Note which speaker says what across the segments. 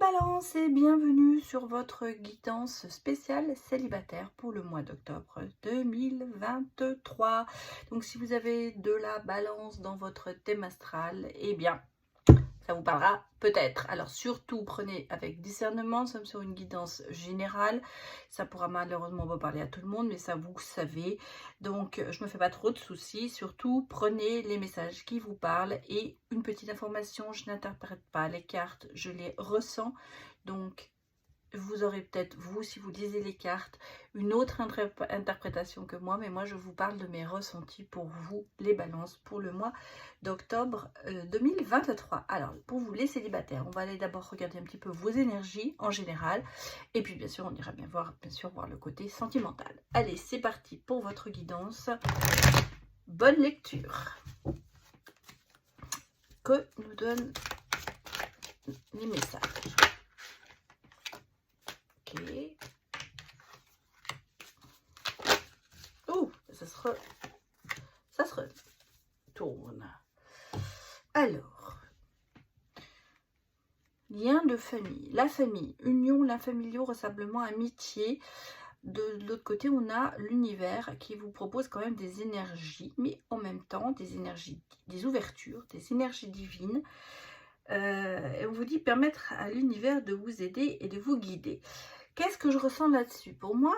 Speaker 1: Balance et bienvenue sur votre guidance spéciale célibataire pour le mois d'octobre 2023. Donc si vous avez de la balance dans votre thème astral, eh bien ça vous parlera peut-être. Alors surtout prenez avec discernement, nous sommes sur une guidance générale. Ça pourra malheureusement pas parler à tout le monde, mais ça vous savez. Donc je me fais pas trop de soucis. Surtout prenez les messages qui vous parlent. Et une petite information, je n'interprète pas les cartes, je les ressens. Donc vous aurez peut-être, vous, si vous lisez les cartes, une autre interprétation que moi, mais moi, je vous parle de mes ressentis pour vous, les balances, pour le mois d'octobre 2023. Alors, pour vous, les célibataires, on va aller d'abord regarder un petit peu vos énergies en général, et puis, bien sûr, on ira voir le côté sentimental. Allez, c'est parti pour votre guidance. Bonne lecture. Que nous donnent les messages. Oh, ça se retourne. Alors, lien de famille. La famille, union, liens familiaux, rassemblement, amitié. De l'autre côté, on a l'univers qui vous propose quand même des énergies, mais en même temps, des énergies, des ouvertures, des énergies divines. Et on vous dit permettre à l'univers de vous aider et de vous guider. Qu'est-ce que je ressens là-dessus? Pour moi,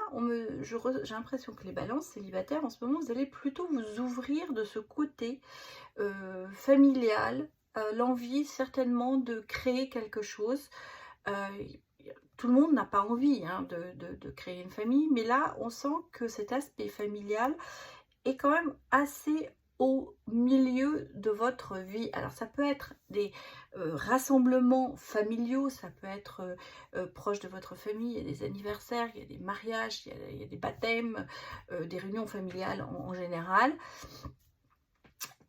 Speaker 1: j'ai l'impression que les balances célibataires, en ce moment, vous allez plutôt vous ouvrir de ce côté familial, l'envie certainement de créer quelque chose. Tout le monde n'a pas envie de créer une famille, mais là, on sent que cet aspect familial est quand même assez au milieu de votre vie. Alors ça peut être des rassemblements familiaux, ça peut être proche de votre famille, il y a des anniversaires, il y a des mariages, il y a des baptêmes, des réunions familiales en général.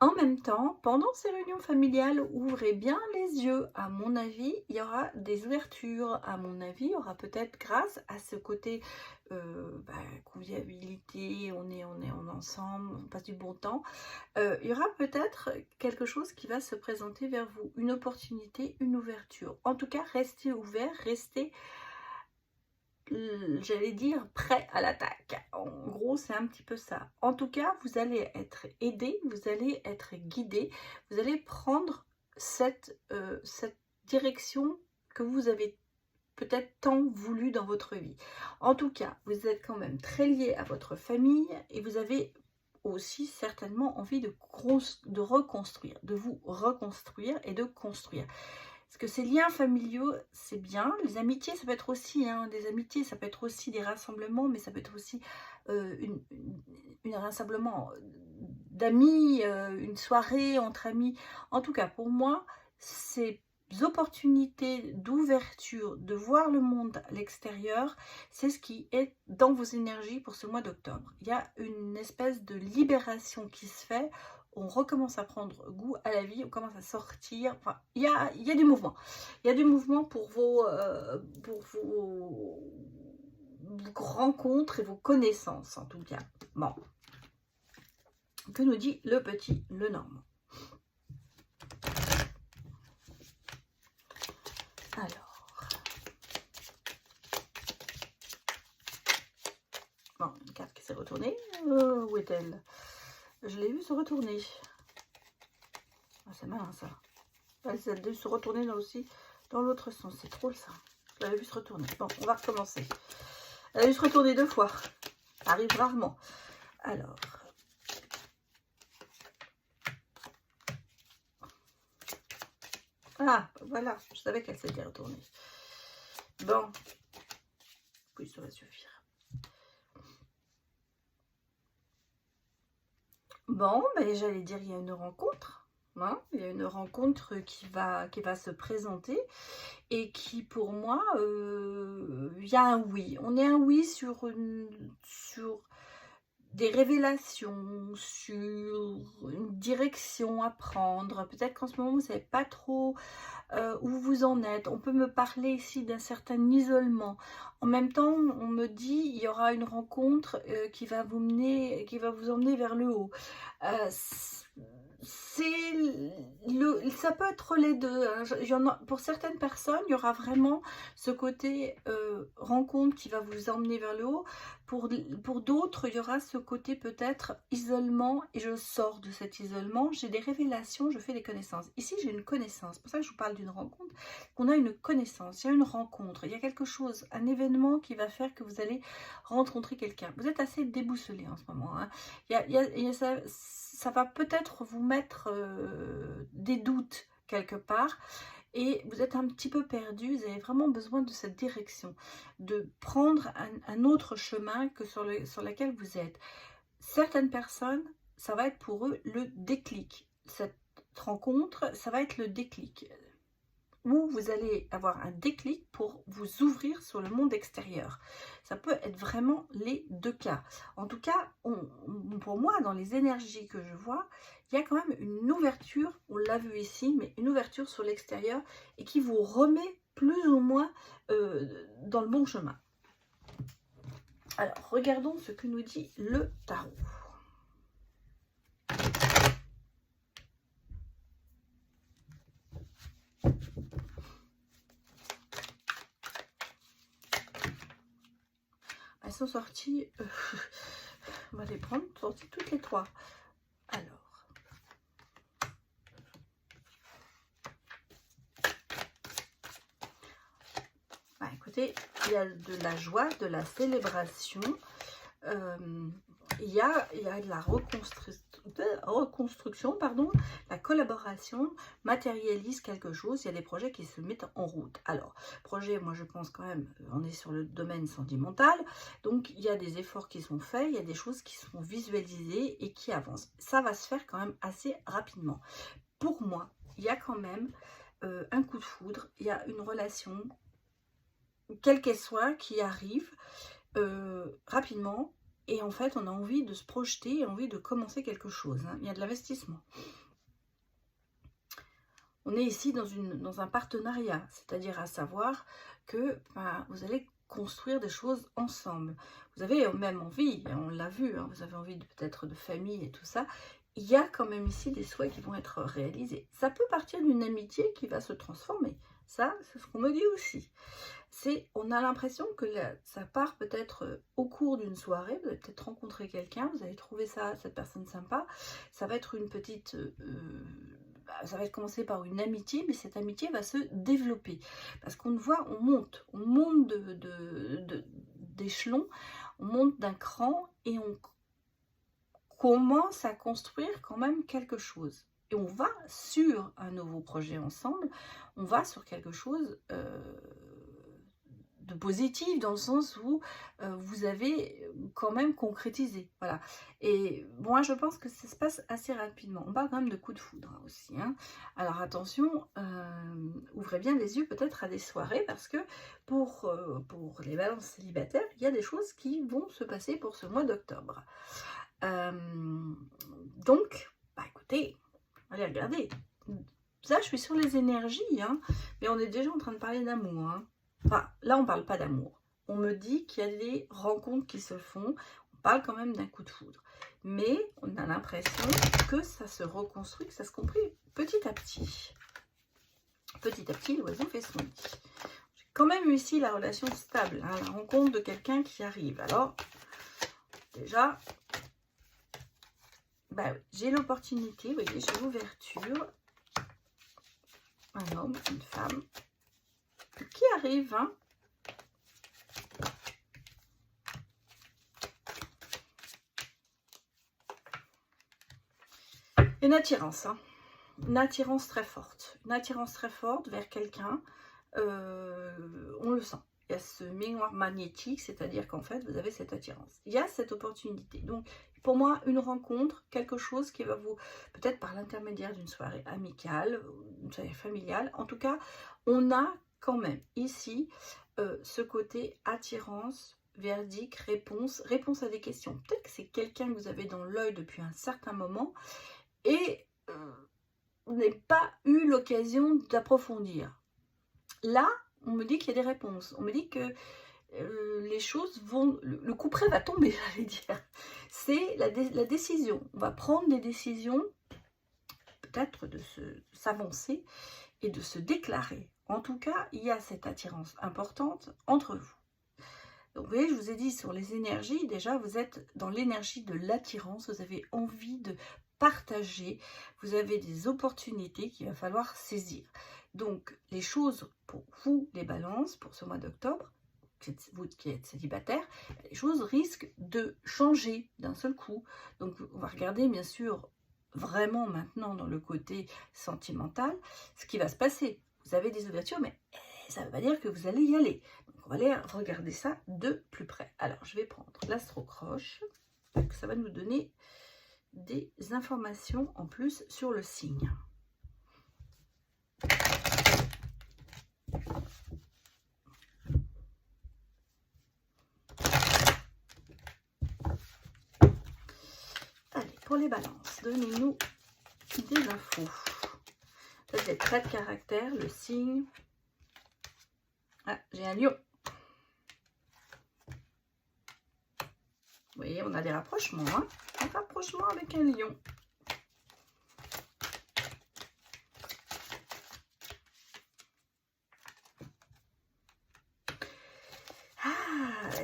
Speaker 1: En même temps, pendant ces réunions familiales, ouvrez bien les yeux. À mon avis, il y aura des ouvertures. À mon avis, il y aura peut-être, grâce à ce côté convivialité, on est ensemble, on passe du bon temps, il y aura peut-être quelque chose qui va se présenter vers vous. Une opportunité, une ouverture. En tout cas, restez ouvert, restez, j'allais dire, prêt à l'attaque. En gros, c'est un petit peu ça. En tout cas, vous allez être aidé, vous allez être guidé, vous allez prendre cette direction que vous avez peut-être tant voulu dans votre vie. En tout cas, vous êtes quand même très lié à votre famille et vous avez aussi certainement envie de reconstruire, de vous reconstruire et de construire. Parce que ces liens familiaux, c'est bien. Les amitiés, ça peut être aussi des amitiés, ça peut être aussi des rassemblements, mais ça peut être aussi un rassemblement d'amis, une soirée entre amis. En tout cas, pour moi, ces opportunités d'ouverture, de voir le monde à l'extérieur, c'est ce qui est dans vos énergies pour ce mois d'octobre. Il y a une espèce de libération qui se fait. On recommence à prendre goût à la vie, on commence à sortir. Enfin, il y a du mouvement. Il y a du mouvement pour vos rencontres et vos connaissances, en tout cas. Bon. Que nous dit le petit Lenormand? Alors. Bon, une carte qui s'est retournée. Où est-elle? Je l'ai vue se retourner. Ah, c'est malin ça. Elle a dû se retourner là aussi dans l'autre sens. C'est drôle ça. Je l'avais vu se retourner. Bon, on va recommencer. Elle a dû se retourner 2 fois. Ça arrive rarement. Alors. Ah, voilà. Je savais qu'elle s'était retournée. Bon. Oui, ça va suffire. Bon, ben, j'allais dire, il y a une rencontre. Il y a une rencontre qui va se présenter et qui, pour moi, il y a un oui. On est un oui sur des révélations, sur une direction à prendre. Peut-être qu'en ce moment, vous ne savez pas trop où vous en êtes. On peut me parler ici d'un certain isolement. En même temps, on me dit il y aura une rencontre qui va vous emmener vers le haut. ça peut être les deux, hein. Il y en a, pour certaines personnes, il y aura vraiment ce côté rencontre qui va vous emmener vers le haut. Pour d'autres, il y aura ce côté peut-être isolement, et je sors de cet isolement, j'ai des révélations, je fais des connaissances. Ici, j'ai une connaissance, c'est pour ça que je vous parle d'une rencontre, qu'on a une connaissance, il y a une rencontre, il y a quelque chose, un événement qui va faire que vous allez rencontrer quelqu'un. Vous êtes assez déboussolé en ce moment, hein. Ça va peut-être vous mettre des doutes quelque part, et vous êtes un petit peu perdu, vous avez vraiment besoin de cette direction, de prendre un autre chemin que sur lequel vous êtes. Certaines personnes, ça va être pour eux le déclic. Cette rencontre, ça va être le déclic, où vous allez avoir un déclic pour vous ouvrir sur le monde extérieur. Ça peut être vraiment les deux cas. En tout cas, pour moi, dans les énergies que je vois, il y a quand même une ouverture, on l'a vu ici, mais une ouverture sur l'extérieur, et qui vous remet plus ou moins dans le bon chemin. Alors, regardons ce que nous dit le tarot. Elles sont sorties, on va les prendre, sorties toutes les trois. Alors, bah, écoutez, il y a de la joie, de la célébration, il y a de la reconstruction, pardon, la collaboration matérialise quelque chose, il y a des projets qui se mettent en route. Alors, projet, moi je pense quand même, on est sur le domaine sentimental, donc il y a des efforts qui sont faits, il y a des choses qui sont visualisées et qui avancent. Ça va se faire quand même assez rapidement. Pour moi, il y a quand même un coup de foudre, il y a une relation, quelle qu'elle soit, qui arrive rapidement. Et en fait, on a envie de se projeter, envie de commencer quelque chose, hein. Il y a de l'investissement. On est ici dans un partenariat, c'est-à-dire à savoir que vous allez construire des choses ensemble. Vous avez même envie, on l'a vu, hein, vous avez envie peut-être de famille et tout ça. Il y a quand même ici des souhaits qui vont être réalisés. Ça peut partir d'une amitié qui va se transformer. Ça, c'est ce qu'on me dit aussi. On a l'impression que ça part peut-être au cours d'une soirée, vous allez peut-être rencontrer quelqu'un, vous allez trouver cette personne sympa, ça va être une petite, ça va commencer par une amitié, mais cette amitié va se développer, parce qu'on voit, on monte d'échelon, on monte d'un cran, et on commence à construire quand même quelque chose. Et on va sur un nouveau projet ensemble, on va sur quelque chose de positif, dans le sens où vous avez quand même concrétisé, voilà. Et moi je pense que ça se passe assez rapidement. On parle quand même de coup de foudre, hein, aussi, hein. Alors attention, ouvrez bien les yeux peut-être à des soirées, parce que pour les balances célibataires, il y a des choses qui vont se passer pour ce mois d'octobre. Donc, écoutez, allez regarder. Ça, je suis sur les énergies, hein, mais on est déjà en train de parler d'amour, hein. Enfin, là, on ne parle pas d'amour. On me dit qu'il y a des rencontres qui se font. On parle quand même d'un coup de foudre. Mais on a l'impression que ça se reconstruit, que ça se construit petit à petit. Petit à petit, l'oiseau fait son nid. J'ai quand même eu ici la relation stable, hein, la rencontre de quelqu'un qui arrive. Alors, déjà, j'ai l'opportunité, vous voyez, j'ai l'ouverture. Un homme, une femme qui arrive, hein. Une attirance, hein. Une attirance très forte. Une attirance très forte vers quelqu'un. On le sent. Il y a ce miroir magnétique, c'est-à-dire qu'en fait, vous avez cette attirance. Il y a cette opportunité. Donc, pour moi, une rencontre, quelque chose qui va vous, peut-être par l'intermédiaire d'une soirée amicale, une soirée familiale, en tout cas, on a quand même ici ce côté attirance, verdict, réponse à des questions. Peut-être que c'est quelqu'un que vous avez dans l'œil depuis un certain moment, et vous n'avez pas eu l'occasion d'approfondir. Là, on me dit qu'il y a des réponses. On me dit que les choses vont... Le couperet va tomber, j'allais dire. C'est la décision. On va prendre des décisions peut-être de s'avancer et de se déclarer. En tout cas, il y a cette attirance importante entre vous. Donc, vous voyez, je vous ai dit sur les énergies, déjà, vous êtes dans l'énergie de l'attirance, vous avez envie de partager, vous avez des opportunités qu'il va falloir saisir. Donc, les choses pour vous, les balances, pour ce mois d'octobre, vous qui êtes célibataire, les choses risquent de changer d'un seul coup. Donc, on va regarder, bien sûr, vraiment maintenant dans le côté sentimental, ce qui va se passer. Vous avez des ouvertures, mais ça ne veut pas dire que vous allez y aller. Donc, on va aller regarder ça de plus près. Alors, je vais prendre l'astro-croche. Ça va nous donner des informations en plus sur le signe. Allez, pour les balances, donnez-nous des infos. Peut-être des traits de caractère, le signe. Ah, j'ai un lion. Vous voyez, on a des rapprochements, hein, un rapprochement avec un lion. Ah,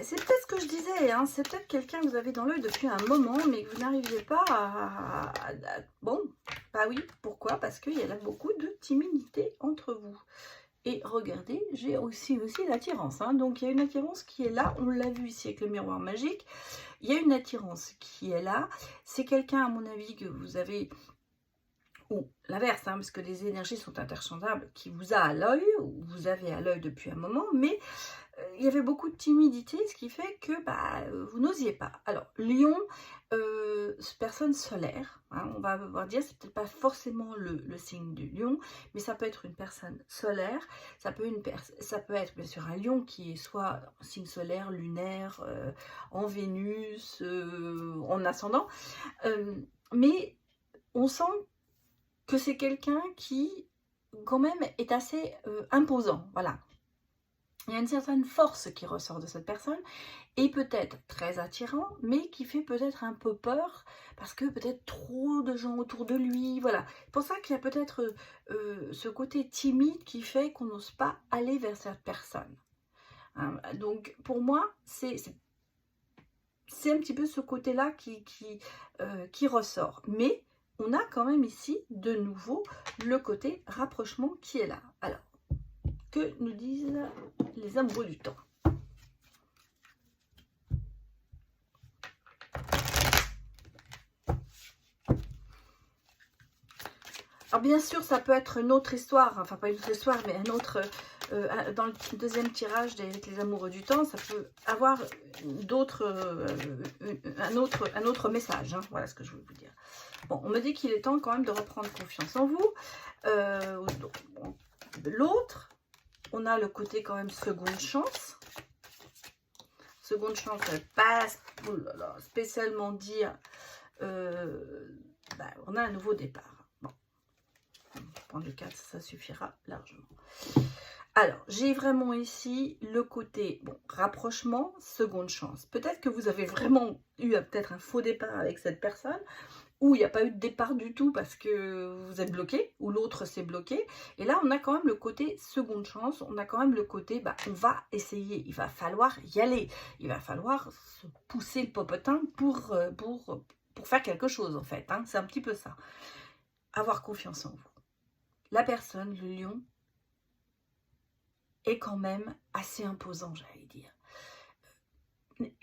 Speaker 1: c'est peut-être ce que je disais, hein, c'est peut-être quelqu'un que vous avez dans l'œil depuis un moment, mais que vous n'arriviez pas Bon, bah oui, pourquoi? Parce qu'il y a là beaucoup de timidité entre vous. Et regardez, j'ai aussi l'attirance, hein, donc il y a une attirance qui est là, on l'a vu ici avec le miroir magique. Il y a une attirance qui est là. C'est quelqu'un, à mon avis, que vous avez, ou l'inverse, hein, parce que les énergies sont interchangeables, qui vous a à l'œil, ou vous avez à l'œil depuis un moment, mais il y avait beaucoup de timidité, ce qui fait que vous n'osiez pas. Alors, Lion, personne solaire, hein, on va dire, c'est peut-être pas forcément le signe du lion, mais ça peut être une personne solaire, ça peut être bien sûr un lion qui est soit en signe solaire, lunaire, en Vénus, en ascendant, mais on sent que c'est quelqu'un qui, quand même, est assez imposant, voilà. Il y a une certaine force qui ressort de cette personne et peut-être très attirant, mais qui fait peut-être un peu peur parce que peut-être trop de gens autour de lui. Voilà, c'est pour ça qu'il y a peut-être ce côté timide qui fait qu'on n'ose pas aller vers cette personne. Hein, donc pour moi, c'est un petit peu ce côté-là qui ressort. Mais on a quand même ici de nouveau le côté rapprochement qui est là. Alors, que nous disent les amoureux du temps? Alors bien sûr, ça peut être une autre histoire, enfin pas une autre histoire, mais un autre, dans le deuxième tirage avec les amoureux du temps, ça peut avoir un autre message, hein, voilà ce que je veux vous dire. Bon, on me dit qu'il est temps quand même de reprendre confiance en vous. De l'autre, on a le côté quand même seconde chance. Seconde chance, ça ne veut pas spécialement dire on a un nouveau départ. Bon, on va prendre le 4, ça suffira largement. Alors, j'ai vraiment ici le côté rapprochement, seconde chance. Peut-être que vous avez vraiment eu peut-être un faux départ avec cette personne, ou il n'y a pas eu de départ du tout parce que vous êtes bloqué, ou l'autre s'est bloqué. Et là, on a quand même le côté seconde chance, on a quand même le côté, on va essayer, il va falloir y aller. Il va falloir se pousser le popotin pour faire quelque chose, en fait. Hein. C'est un petit peu ça. Avoir confiance en vous. La personne, le lion, est quand même assez imposant, j'allais dire.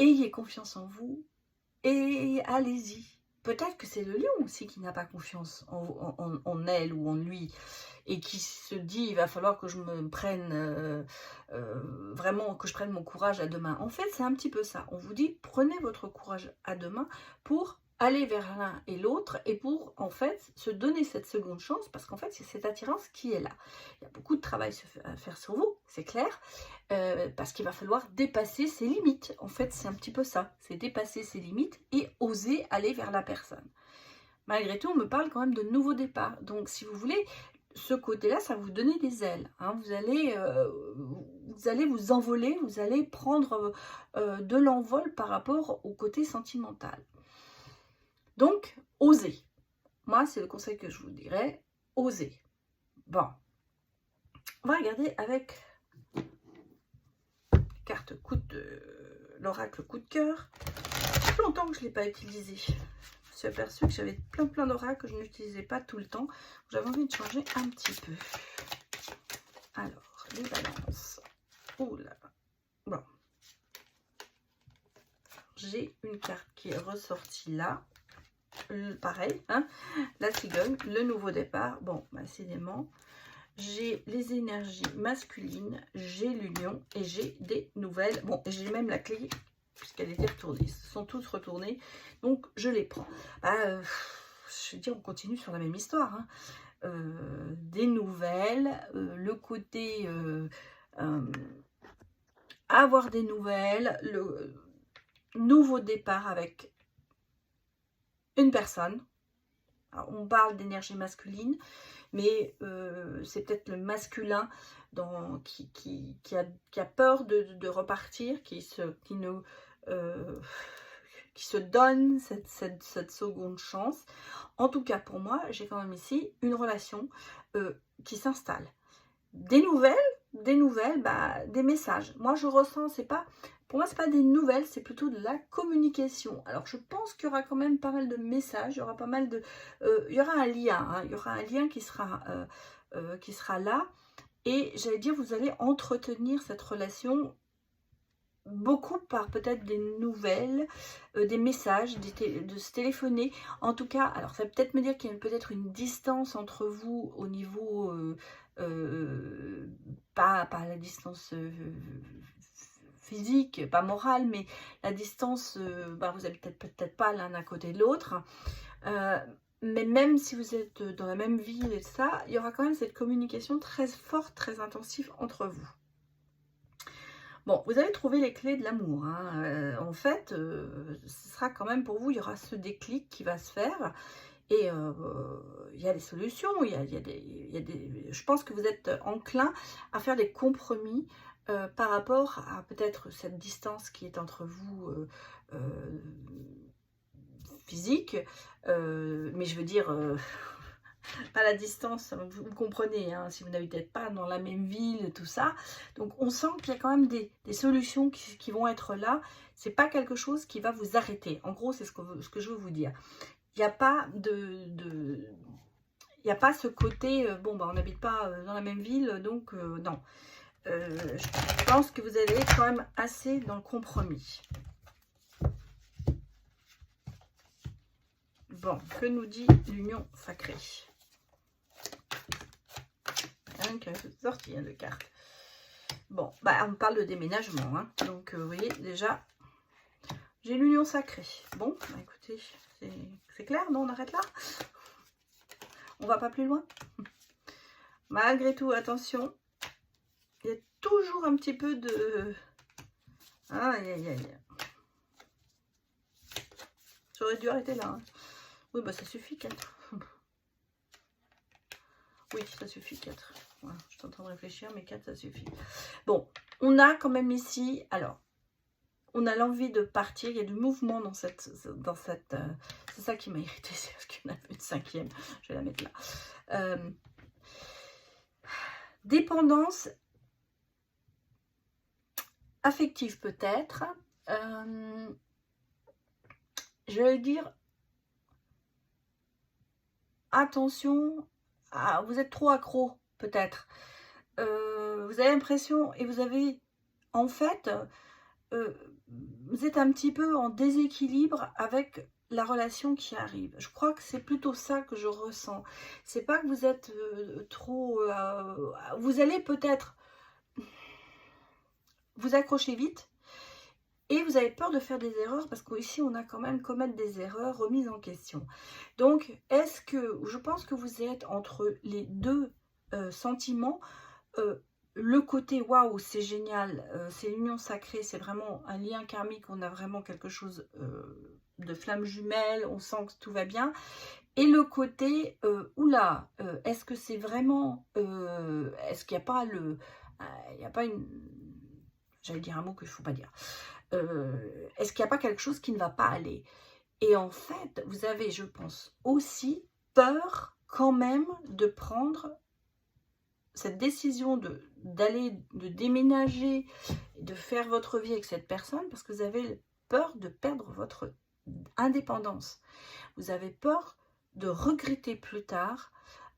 Speaker 1: Ayez confiance en vous et allez-y. Peut-être que c'est le lion aussi qui n'a pas confiance en elle ou en lui et qui se dit il va falloir que je me prenne vraiment, que je prenne mon courage à deux mains. En fait, c'est un petit peu ça. On vous dit prenez votre courage à deux mains pour aller vers l'un et l'autre et pour en fait se donner cette seconde chance parce qu'en fait c'est cette attirance qui est là. Il y a beaucoup de travail à faire sur vous, c'est clair, parce qu'il va falloir dépasser ses limites. En fait c'est un petit peu ça, c'est dépasser ses limites et oser aller vers la personne. Malgré tout on me parle quand même de nouveaux départs, donc si vous voulez ce côté-là, ça va vous donner des ailes. Hein. Vous allez vous envoler, vous allez prendre de l'envol par rapport au côté sentimental. Donc, osez. moi, c'est le conseil que je vous dirais, osez. Bon, on va regarder avec carte l'oracle coup de cœur. Ça fait longtemps que je ne l'ai pas utilisé. Je me suis aperçue que j'avais plein d'oracles que je n'utilisais pas tout le temps. J'avais envie de changer un petit peu. Alors, les balances. Oula. Bon. J'ai une carte qui est ressortie là. Pareil, hein, la cigogne, le nouveau départ. Bon, bah, décidément, j'ai les énergies masculines, j'ai l'union et j'ai des nouvelles. Bon, j'ai même la clé puisqu'elle était retournée. Ils sont toutes retournées, donc je les prends. Bah, je veux dire, on continue sur la même histoire. Hein. Des nouvelles, le côté avoir des nouvelles, le nouveau départ avec une personne. Alors, on parle d'énergie masculine, mais c'est peut-être le masculin qui a peur de repartir, qui se donne cette seconde chance. En tout cas, pour moi, j'ai quand même ici une relation qui s'installe. Des nouvelles, bah, des messages. Moi, je ressens, pour moi, c'est pas des nouvelles, c'est plutôt de la communication. Alors, je pense qu'il y aura quand même pas mal de messages, il y aura pas mal de... il y aura un lien, hein, il y aura un lien qui sera là. Et j'allais dire, vous allez entretenir cette relation beaucoup par peut-être des nouvelles, des messages, de se téléphoner. En tout cas, alors ça va peut-être me dire qu'il y a peut-être une distance entre vous au niveau... pas la distance physique, pas morale, mais la distance, bah, vous n'êtes peut-être pas l'un à côté de l'autre. Mais même si vous êtes dans la même ville et ça, il y aura quand même cette communication très forte, très intensive entre vous. Bon, vous avez trouvé les clés de l'amour. Hein. En fait, ce sera quand même pour vous, il y aura ce déclic qui va se faire. Et il y a des solutions, je pense que vous êtes enclin à faire des compromis par rapport à peut-être cette distance qui est entre vous physique, mais je veux dire, pas la distance, vous comprenez, hein, si vous n'habitez pas dans la même ville, tout ça. Donc on sent qu'il y a quand même des solutions qui vont être là. C'est pas quelque chose qui va vous arrêter. En gros, c'est ce que je veux vous dire. Il n'y a pas il n'y a pas ce côté, bon, bah, on n'habite pas dans la même ville, donc non. Je pense que vous allez être quand même assez dans le compromis. Bon, que nous dit l'union sacrée? Qui a sorti de cartes. Bon, bah, on parle de déménagement, hein. Donc, vous voyez, déjà, j'ai l'union sacrée. Bon, bah, écoutez, c'est clair, non? On arrête là? On va pas plus loin? Malgré tout, attention, il y a toujours un petit peu de... Aïe, aïe, aïe. J'aurais dû arrêter là. Hein. Oui, bah ça suffit, 4. Oui, ça suffit, 4. Voilà, je suis en train de réfléchir, mais 4, ça suffit. Bon, on a quand même ici... Alors, on a l'envie de partir. Il y a du mouvement dans cette c'est ça qui m'a irritée, c'est parce qu'il y en a une 5e. Je vais la mettre là. Dépendance affective peut-être. Je vais dire attention, vous êtes trop accro peut-être. Vous avez l'impression et vous avez en fait vous êtes un petit peu en déséquilibre avec la relation qui arrive. Je crois que c'est plutôt ça que je ressens. C'est pas que vous êtes trop... vous allez peut-être vous accrocher vite et vous avez peur de faire des erreurs parce qu'ici on a quand même commettre des erreurs, remises en question. Donc est-ce que... Je pense que vous êtes entre les deux sentiments. Le côté waouh, c'est génial, c'est l'union sacrée, c'est vraiment un lien karmique, on a vraiment quelque chose de flamme jumelle, on sent que tout va bien. Et le côté oula, est-ce que c'est vraiment, est-ce qu'il n'y a pas il n'y a pas une, j'allais dire un mot que je ne faut pas dire, est-ce qu'il n'y a pas quelque chose qui ne va pas aller? Et en fait, vous avez, je pense, aussi peur quand même de prendre cette décision de déménager, de faire votre vie avec cette personne, parce que vous avez peur de perdre votre indépendance. Vous avez peur de regretter plus tard,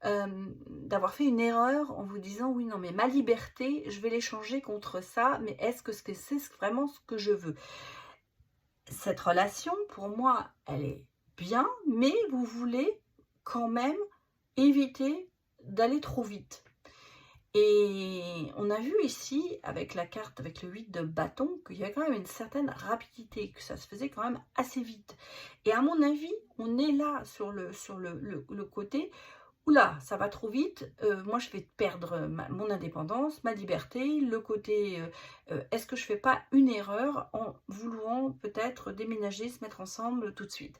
Speaker 1: d'avoir fait une erreur en vous disant oui non mais ma liberté je vais l'échanger contre ça, mais est-ce que c'est vraiment ce que je veux? Cette relation pour moi elle est bien, mais vous voulez quand même éviter d'aller trop vite. Et on a vu ici, avec la carte, avec le 8 de bâton, qu'il y avait quand même une certaine rapidité, que ça se faisait quand même assez vite. Et à mon avis, on est là sur le côté, oula, ça va trop vite, moi je vais perdre mon indépendance, ma liberté, le côté, est-ce que je fais pas une erreur en voulant peut-être déménager, se mettre ensemble tout de suite?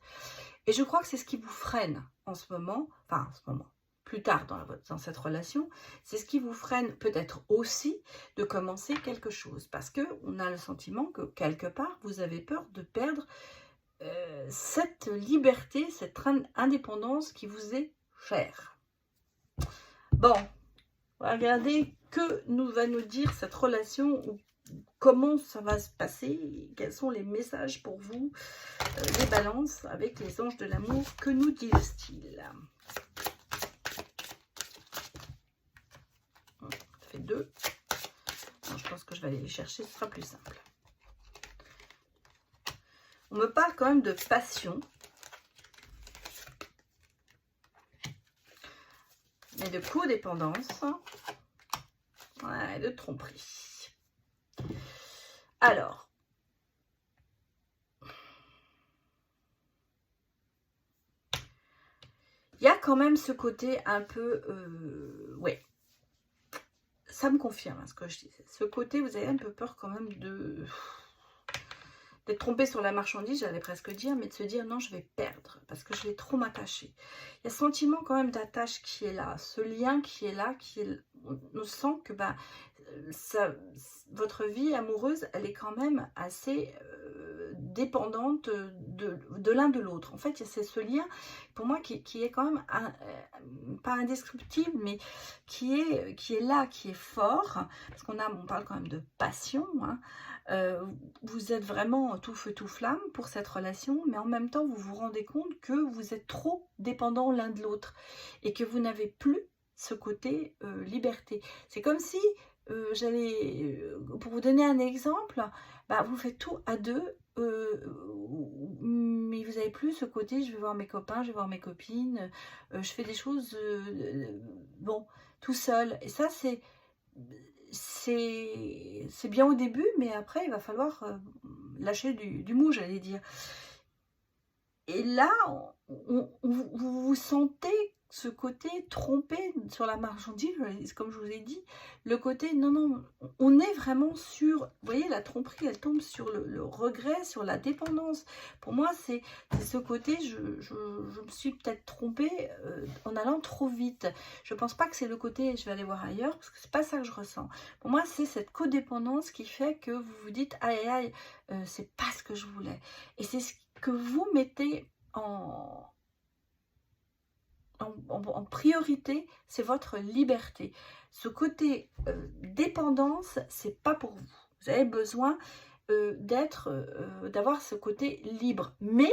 Speaker 1: Et je crois que c'est ce qui vous freine en ce moment, enfin en ce moment, plus tard dans cette relation, c'est ce qui vous freine peut-être aussi de commencer quelque chose. Parce qu'on a le sentiment que quelque part, vous avez peur de perdre cette liberté, cette indépendance qui vous est chère. Bon, on va regarder que va nous dire cette relation, ou comment ça va se passer, quels sont les messages pour vous, les balances avec les anges de l'amour, que nous disent-ils? Ça fait 2. Non, je pense que je vais aller les chercher, ce sera plus simple. On me parle quand même de passion, mais de codépendance, ouais, de tromperie. Alors, il y a quand même ce côté un peu, ouais, ça me confirme hein, ce que je disais. Ce côté, vous avez un peu peur quand même d'être trompé sur la marchandise, j'allais presque dire, mais de se dire non, je vais perdre parce que je vais trop m'attacher. Il y a ce sentiment quand même d'attache qui est là, ce lien qui est là, on sent que bah, votre vie amoureuse, elle est quand même assez dépendante de l'un de l'autre. En fait, c'est ce lien, pour moi, qui est quand même, pas indescriptible, mais qui est là, qui est fort, parce on parle quand même de passion, hein. Vous êtes vraiment tout feu tout flamme pour cette relation, mais en même temps vous vous rendez compte que vous êtes trop dépendants l'un de l'autre et que vous n'avez plus ce côté liberté. C'est comme si pour vous donner un exemple, bah, vous faites tout à deux, mais vous n'avez plus ce côté je vais voir mes copains, je vais voir mes copines, je fais des choses bon, tout seul. Et ça c'est bien au début, mais après il va falloir lâcher du mou, j'allais dire. Et là, vous vous sentez ce côté trompé sur la marchandise, comme je vous ai dit, le côté non, non, on est vraiment sur, vous voyez, la tromperie, elle tombe sur le regret, sur la dépendance. Pour moi, c'est ce côté, je me suis peut-être trompée en allant trop vite. Je pense pas que c'est le côté, je vais aller voir ailleurs, parce que c'est pas ça que je ressens. Pour moi, c'est cette codépendance qui fait que vous vous dites, aïe, aïe, c'est pas ce que je voulais. Et c'est ce que vous mettez en priorité, c'est votre liberté. Ce côté dépendance, c'est pas pour vous. Vous avez besoin d'avoir ce côté libre. Mais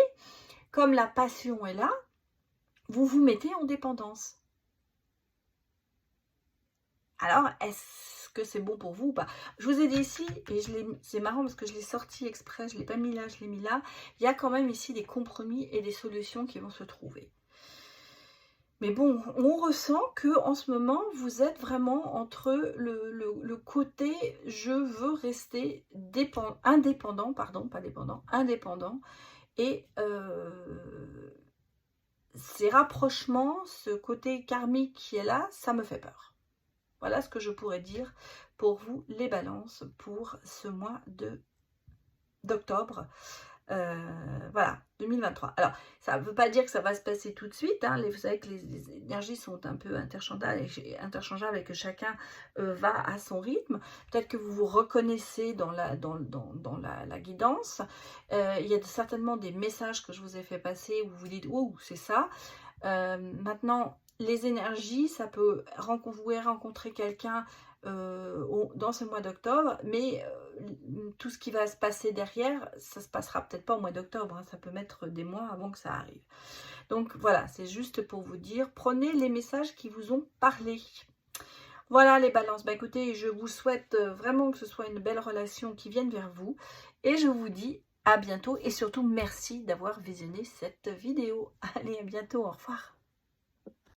Speaker 1: comme la passion est là, vous vous mettez en dépendance. Alors, est-ce que c'est bon pour vous ou pas? Je vous ai dit ici, et c'est marrant parce que je l'ai sorti exprès, je ne l'ai pas mis là, je l'ai mis là. Il y a quand même ici des compromis et des solutions qui vont se trouver. Mais bon, on ressent que en ce moment, vous êtes vraiment entre le côté « je veux rester indépendant », pardon, pas dépendant, indépendant, et ces rapprochements, ce côté karmique qui est là, ça me fait peur. Voilà ce que je pourrais dire pour vous, les balances, pour ce mois d'octobre. Voilà, 2023. Alors, ça ne veut pas dire que ça va se passer tout de suite. Hein. Vous savez que les énergies sont un peu interchangeables et que chacun va à son rythme. Peut-être que vous vous reconnaissez dans la guidance. Il y a certainement des messages que je vous ai fait passer où vous vous dites « Oh, c'est ça ». Maintenant, les énergies, ça peut vous pouvez rencontrer quelqu'un dans ce mois d'octobre, mais tout ce qui va se passer derrière, ça se passera peut-être pas au mois d'octobre, hein, ça peut mettre des mois avant que ça arrive. Donc voilà, c'est juste pour vous dire, prenez les messages qui vous ont parlé. Voilà les balances, bah écoutez, je vous souhaite vraiment que ce soit une belle relation qui vienne vers vous, et je vous dis à bientôt, et surtout merci d'avoir visionné cette vidéo. Allez, à bientôt, au revoir.